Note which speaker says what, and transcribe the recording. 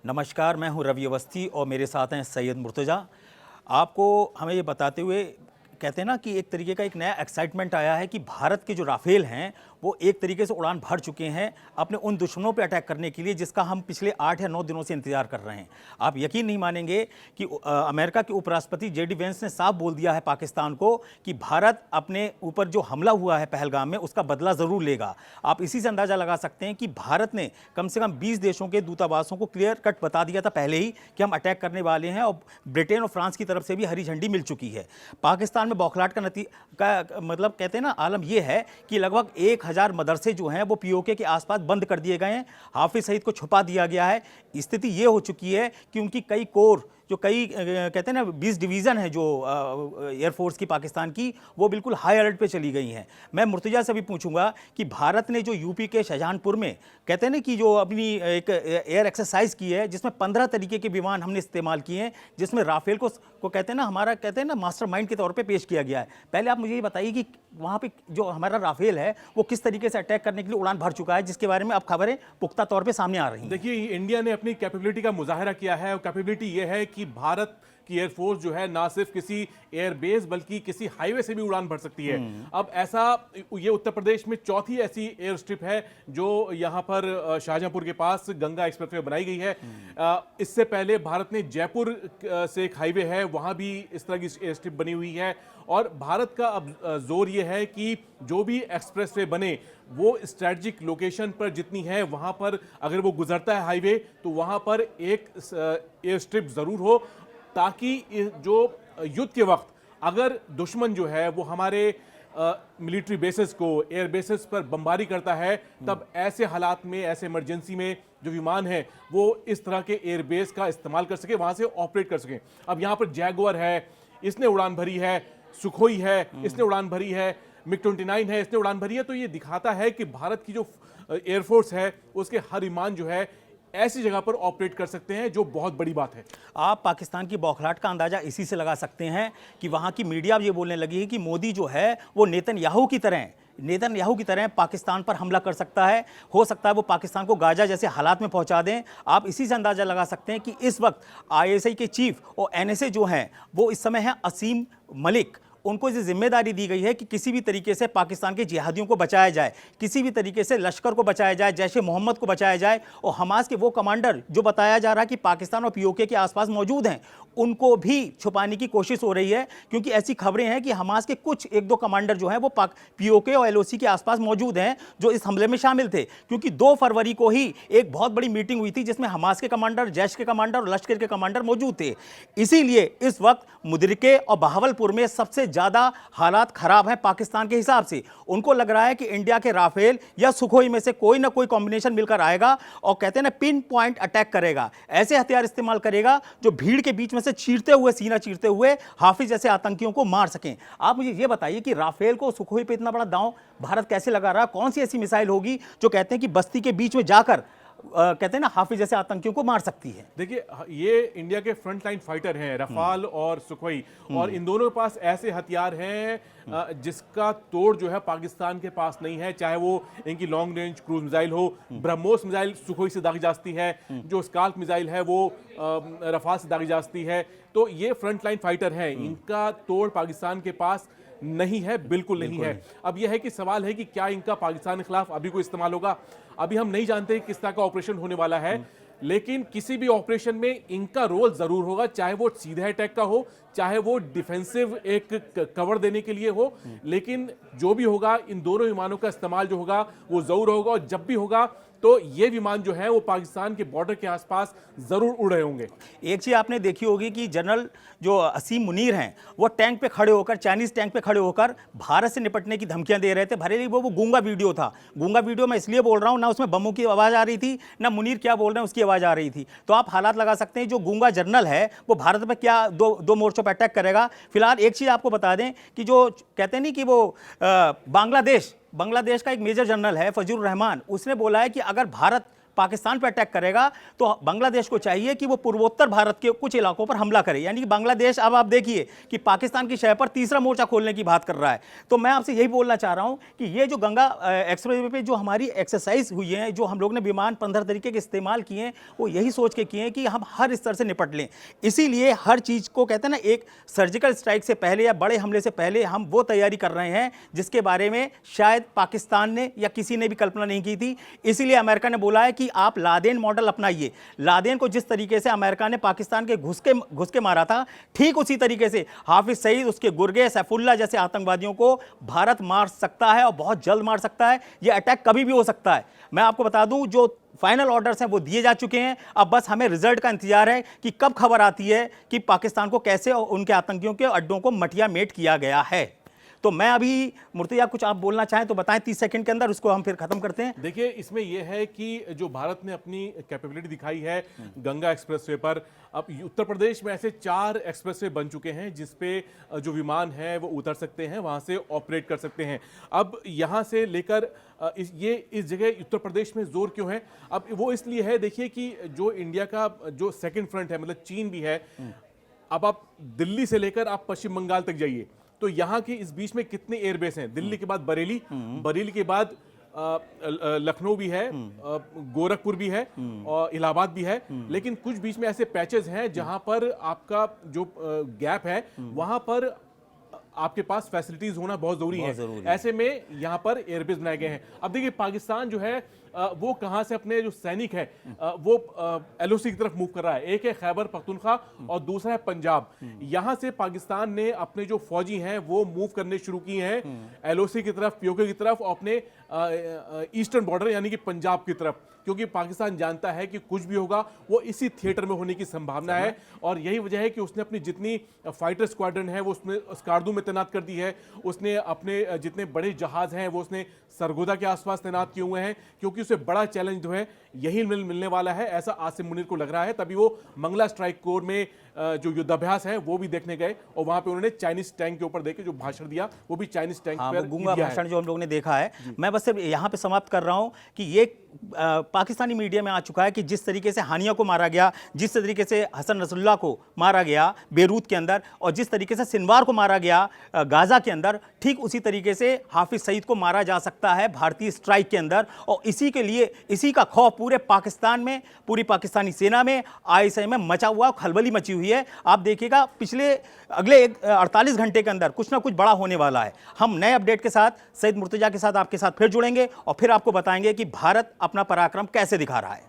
Speaker 1: नमस्कार, मैं हूं रवि अवस्थी और मेरे साथ हैं सैयद मुर्तज़ा। आपको हमें ये बताते हुए कहते हैं ना कि एक तरीके का एक नया एक्साइटमेंट आया है कि भारत के जो राफेल हैं वो एक तरीके से उड़ान भर चुके हैं अपने उन दुश्मनों पे अटैक करने के लिए जिसका हम पिछले 8 या 9 दिनों से इंतजार कर रहे हैं। आप यकीन नहीं मानेंगे कि अमेरिका के उपराष्ट्रपति जेडी वेंस ने साफ बोल दिया है पाकिस्तान को कि भारत अपने ऊपर जो हमला हुआ है पहलगाम में उसका बदला ज़रूर लेगा। आप इसी से अंदाज़ा लगा सकते हैं कि भारत ने कम से कम 20 देशों के दूतावासों को क्लियर कट बता दिया था पहले ही कि हम अटैक करने वाले हैं और ब्रिटेन और फ्रांस की तरफ से भी हरी झंडी मिल चुकी है। पाकिस्तान में बौखलाहट का मतलब कहते हैं ना आलम यह है कि लगभग 1000 मदरसे जो हैं वो पीओके के आसपास बंद कर दिए गए हैं, हाफिज सईद को छुपा दिया गया है। स्थिति ये हो चुकी है कि उनकी कई कोर जो कई कहते हैं ना 20 डिवीज़न है जो एयरफोर्स की पाकिस्तान की, वो बिल्कुल हाई अलर्ट पे चली गई हैं। मैं मुर्तज़ा से भी पूछूंगा कि भारत ने जो यूपी के शाहजहांपुर में कहते हैं ना कि जो अपनी एक एयर एक्सरसाइज की है जिसमें 15 तरीके के विमान हमने इस्तेमाल किए हैं, जिसमें राफेल को कहते हैं ना हमारा कहते हैं ना मास्टर माइंड के तौर पर पेश किया गया है। पहले आप मुझे ये बताइए कि वहाँ पर जो हमारा राफेल है वो किस तरीके से अटैक करने के लिए उड़ान भर चुका है, जिसके बारे में अब खबरें पुख्ता तौर पर सामने आ रही हैं।
Speaker 2: देखिए, इंडिया ने अपनी कैपेबिलिटी का मुजाहरा किया है और कैपेबिलिटी ये है कि भारत की एयरफोर्स जो है ना सिर्फ किसी एयरबेस बल्कि किसी हाईवे से भी उड़ान भर सकती है। अब ऐसा ये उत्तर प्रदेश में चौथी ऐसी एयर स्ट्रिप है जो यहाँ पर शाहजहांपुर के पास गंगा एक्सप्रेसवे बनाई गई है। इससे पहले भारत ने जयपुर से एक हाईवे है वहाँ भी इस तरह की एयर स्ट्रिप बनी हुई है। और भारत का अब जोर ये है कि जो भी एक्सप्रेसवे बने वो स्ट्रेटजिक लोकेशन पर जितनी है वहाँ पर अगर वो गुजरता है हाईवे तो वहाँ पर एक एयर स्ट्रिप ज़रूर हो, ताकि जो युद्ध के वक्त अगर दुश्मन जो है वो हमारे मिलिट्री बेसेस को एयर बेसेस पर बमबारी करता है तब ऐसे हालात में ऐसे इमरजेंसी में जो विमान है वो इस तरह के एयर बेस का इस्तेमाल कर सके, वहाँ से ऑपरेट कर सकें। अब यहाँ पर जैगुआर है, इसने उड़ान भरी है, सुखोई है, इसने उड़ान भरी है, मिग-29 है, इसने उड़ान भरी है। तो ये दिखाता है कि भारत की जो एयरफोर्स है उसके हर विमान जो है ऐसी जगह पर ऑपरेट कर सकते हैं, जो बहुत बड़ी बात है।
Speaker 1: आप पाकिस्तान की बौखलाहट का अंदाजा इसी से लगा सकते हैं कि वहां की मीडिया ये बोलने लगी है कि मोदी जो है वो नेतन्याहू की तरह पाकिस्तान पर हमला कर सकता है। हो सकता है वो पाकिस्तान को गाजा जैसे हालात में पहुंचा दें। आप इसी से अंदाजा लगा सकते हैं कि इस वक्त आईएसआई के चीफ और एनएसए जो हैं वो इस समय हैं असीम मलिक। उनको ये जिम्मेदारी दी गई है कि किसी भी तरीके से पाकिस्तान के जिहादियों को बचाया जाए, किसी भी तरीके से लश्कर को बचाया जाए, जैश ए मोहम्मद को बचाया जाए। और हमास के वो कमांडर जो बताया जा रहा है कि पाकिस्तान और पीओके के आसपास मौजूद हैं, उनको भी छुपाने की कोशिश हो रही है, क्योंकि ऐसी खबरें हैं कि हमास के कुछ 1-2 कमांडर जो हैं वो पीओके और एलओसी के आसपास मौजूद हैं जो इस हमले में शामिल थे। क्योंकि 2 फरवरी को ही एक बहुत बड़ी मीटिंग हुई थी जिसमें हमास के कमांडर, जैश के कमांडर और लश्कर के कमांडर मौजूद थे। इसीलिए इस वक्त मुदरिके और बहावलपुर में सबसे ज़्यादा हालात खराब हैं पाकिस्तान के हिसाब से। उनको लग रहा है कि इंडिया के राफेल या सुखोई में से कोई ना कोई कॉम्बिनेशन मिलकर आएगा और कहते हैं ना पिन पॉइंट अटैक करेगा, ऐसे हथियार इस्तेमाल करेगा जो भीड़ के बीच में से सीना चीरते हुए हाफिज जैसे आतंकियों को मार सकें। आप मुझे यह बताइए कि राफेल को सुखोई पे इतना बड़ा दांव भारत कैसे लगा रहा है? कौन सी ऐसी मिसाइल होगी जो कहते हैं कि बस्ती के बीच में जाकर कहते हैं ना हाफिज जैसे आतंकियों को मार सकती है?
Speaker 2: देखिए, ये इंडिया के फ्रंट लाइन फाइटर हैं, रफाल और सुखोई, और इन दोनों के पास ऐसे हथियार हैं जिसका तोड़ जो है पाकिस्तान के पास नहीं है। चाहे वो इनकी लॉन्ग रेंज क्रूज मिसाइल हो, ब्रह्मोस मिसाइल सुखोई से दागी जाती है, जो स्काल्प मिसाइल है वो रफाल से दागी जाती है। तो ये फ्रंट लाइन फाइटर हैं, इनका तोड़ पाकिस्तान के पास नहीं है, बिल्कुल नहीं है। अब यह है कि सवाल है कि क्या इनका पाकिस्तान के खिलाफ अभी कोई इस्तेमाल होगा? अभी हम नहीं जानते किस तरह का ऑपरेशन होने वाला है, लेकिन किसी भी ऑपरेशन में इनका रोल जरूर होगा, चाहे वो सीधे अटैक का हो, चाहे वो डिफेंसिव एक कवर देने के लिए हो। लेकिन जो भी होगा, इन दोनों विमानों का इस्तेमाल जो होगा वो जरूर होगा, और जब भी होगा तो ये विमान जो है वो पाकिस्तान के बॉर्डर के आसपास जरूर उड़ रहे होंगे।
Speaker 1: एक चीज आपने देखी होगी कि जनरल जो असीम मुनीर हैं वो टैंक पे खड़े होकर, चाइनीज टैंक पे खड़े होकर भारत से निपटने की धमकियां दे रहे थे। भले ही वो गूंगा वीडियो था। गूंगा वीडियो मैं इसलिए बोल रहा हूं, ना उसमें बमों की आवाज आ रही थी, ना मुनीर क्या बोल रहे हैं उसकी आवाज आ रही थी। तो आप हालात लगा सकते हैं जो गूंगा जनरल है वो भारत पर क्या दो मोर्चों पर अटैक करेगा। फिलहाल एक चीज आपको बता दें कि जो कहते नहीं कि वो बांग्लादेश का एक मेजर जनरल है फजलुर रहमान, उसने बोला है कि अगर भारत पाकिस्तान पर अटैक करेगा तो बांग्लादेश को चाहिए कि वो पूर्वोत्तर भारत के कुछ इलाकों पर हमला करे। यानी कि बांग्लादेश, अब आप देखिए कि पाकिस्तान की शहर पर तीसरा मोर्चा खोलने की बात कर रहा है। तो मैं आपसे यही बोलना चाह रहा हूं कि ये जो गंगा एक्सप्रेसवे पे जो हमारी एक्सरसाइज हुई है, जो हम लोग ने विमान 15 तरीके के इस्तेमाल किए हैं, वो यही सोच के किए हैं कि हम हर स्तर से निपट लें। इसीलिए हर चीज को कहते हैं ना, एक सर्जिकल स्ट्राइक से पहले या बड़े हमले से पहले हम वो तैयारी कर रहे हैं जिसके बारे में शायद पाकिस्तान ने या किसी ने भी कल्पना नहीं की थी। इसीलिए अमेरिका ने बोला है कि आप लादेन मॉडल अपनाइए। लादेन को जिस तरीके से अमेरिका ने पाकिस्तान के घुस के मारा था, ठीक उसी तरीके से हाफिज सईद, उसके गुर्गे, सैफुल्लाह जैसे आतंकवादियों को भारत मार सकता है और बहुत जल्द मार सकता है। यह अटैक कभी भी हो सकता है। मैं आपको बता दूं, जो फाइनल ऑर्डर्स हैं वो दिए जा चुके हैं। अब बस हमें रिजल्ट का इंतजार है कि कब खबर आती है कि पाकिस्तान को कैसे उनके आतंकियों के अड्डों को मटिया मेट किया गया है। तो मैं अभी, मुर्तजा कुछ आप बोलना चाहें तो बताएं 30 सेकंड के अंदर, उसको हम फिर खत्म करते हैं।
Speaker 2: देखिए, इसमें यह है कि जो भारत ने अपनी कैपेबिलिटी दिखाई है गंगा एक्सप्रेसवे पर, अब उत्तर प्रदेश में ऐसे 4 एक्सप्रेसवे बन चुके हैं जिसपे जो विमान है वो उतर सकते हैं, वहां से ऑपरेट कर सकते हैं। अब यहां से लेकर इस जगह उत्तर प्रदेश में जोर क्यों है? अब वो इसलिए है, देखिए कि जो इंडिया का जो सेकंड फ्रंट है, मतलब चीन भी है। अब आप दिल्ली से लेकर आप पश्चिम बंगाल तक जाइए तो यहाँ के इस बीच में कितने एयरबेस हैं? दिल्ली के बाद बरेली, बरेली के बाद लखनऊ भी है, गोरखपुर भी है और इलाहाबाद भी है। लेकिन कुछ बीच में ऐसे पैचेस हैं जहां पर आपका जो गैप है, वहां पर आपके पास फैसिलिटीज होना बहुत जरूरी है। ऐसे में यहां पर एयरबेस बनाए गए हैं। अब देखिए, पाकिस्तान जो है वो कहां से अपने जो सैनिक है वो एलओसी की तरफ मूव कर रहा है। एक है खैबर पख्तूनख्वा और दूसरा है पंजाब। यहां से पाकिस्तान ने अपने जो फौजी हैं वो मूव करने शुरू किए हैं एलओसी की तरफ, पीओके की तरफ और अपने ईस्टर्न बॉर्डर यानी कि पंजाब की तरफ, क्योंकि पाकिस्तान जानता है कि कुछ भी होगा वो इसी थिएटर में होने की संभावना है। और यही वजह है कि उसने अपनी जितनी फाइटर स्क्वाड्रन है वो उसने स्कार्दू में तैनात कर दी है। उसने अपने जितने बड़े जहाज हैं वो उसने सरगोदा के आसपास तैनात किए हुए हैं, क्योंकि उसे बड़ा चैलेंज जो है यही मिलने वाला है, ऐसा आसिम मुनीर को लग रहा है। तभी वो मंगला स्ट्राइक कोर में जो युद्धाभ्यास है वो भी देखने गए और वहां पे उन्होंने चाइनीज टैंक के ऊपर देखे जो भाषण दिया, वो भी चाइनीज टैंक पर
Speaker 1: गूंगा भाषण जो हम लोगों ने देखा है। मैं बस सिर्फ यहाँ पे समाप्त कर रहा हूँ कि ये पाकिस्तानी मीडिया में आ चुका है कि जिस तरीके से हानिया को मारा गया, जिस तरीके से हसन नसरुल्लाह को मारा गया बेरूत के अंदर, और जिस तरीके से सिनवार को मारा गया गाजा के अंदर, ठीक उसी तरीके से हाफिज सईद को मारा जा सकता है भारतीय स्ट्राइक के अंदर। और इसी के लिए, इसी का खौफ पूरे पाकिस्तान में, पूरी पाकिस्तानी सेना में, आईएसआई में मचा हुआ, खलबली मची हुई है। आप देखिएगा अगले 48 घंटे के अंदर कुछ ना कुछ बड़ा होने वाला है। हम नए अपडेट के साथ सईद मुर्तजा के साथ आपके साथ फिर जुड़ेंगे और फिर आपको बताएंगे कि भारत अपना पराक्रम कैसे दिखा रहा है।